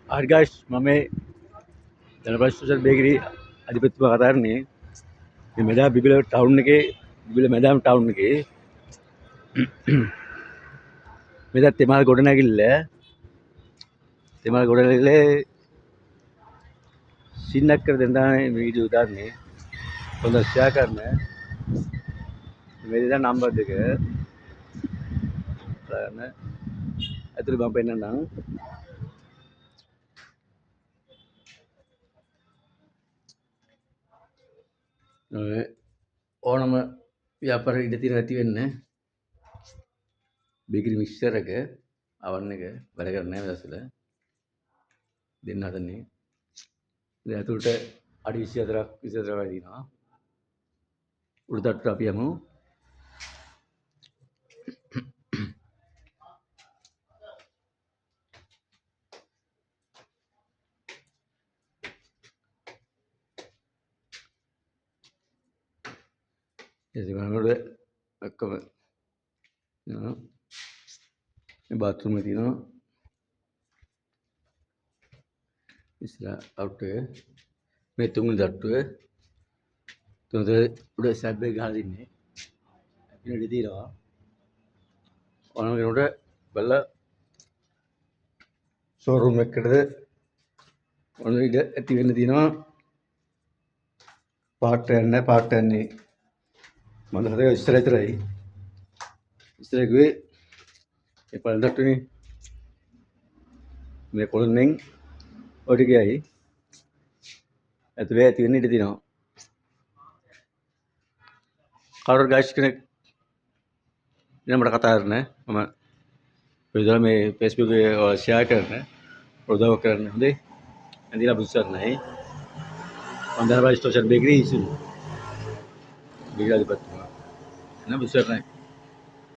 Hadi guys, mame Dhanapal Social Bakery අධිපතිතුමා කතා කරන්නේ මේ මෙදා බිබිල ටවුන් එකේ බිබිල මැදාම් ටවුන් එකේ මෙදා තෙමල් ගොඩනැගිල්ලේ සින්නක් කර දෙන්න තමයි මේ වීඩියෝ උදාන්නේ හොඳ ෂෙයා කරන්න මේ දෙන නම්බර් දෙක බලන්න ඇතුළේ මම පෙන්නන්නම් ඕනම ව්‍යාපාර ඉඩ තියෙන ඇති වෙන්නේ බේකරි මික්ස්චර් එක අවන් එක වැඩ කරන්නේ නැහැ මේ දවස්වල දෙන්න හදන්නේ ඉතින් ඇතුළට අඩි 24ක් 24ක් වගේ තියෙනවා උඩ තට්ටුවට අපි යමු ඉතින් මම ඔක්කොම මේ බාත්රූම් එක තියෙනවා ඉස්සර අවුට් එක මේ තුන්වෙනි තට්ටුවේ තුන්වෙනි උඩ ස්ලැබ් එක ගහලා තින්නේ අපිට ඉඩ තියෙනවා ඕනම කෙනෙකුට බලලා ෂෝරූම් එකකටද ඕන ඉඩ ඇති වෙන්න තියෙනවා පාර්ට් යන්නේ මම හදේ ඉස්සර විතරයි ඉස්සර ගියේ ඒ පළවෙනි තට්ටුවේ මේ කොළොන්නෙන් ඔය ටිකයි ඇතුලේ ඇති වෙන්න ඉඩ තියෙනවා කවුරු ගයිස් කෙනෙක් ඉතින් මට කතා කරන්න මම විතර මේ Facebook එකේ ෂෙයා කරන්න උදව් කරන්න හොඳේ ඇඳිලා බුස්සන්නයි මම දන්නවා ස්ටෝෂන් බේකරි ඉස්සු බේකරි අධිපතිතුමා එන බුස්සන්නයි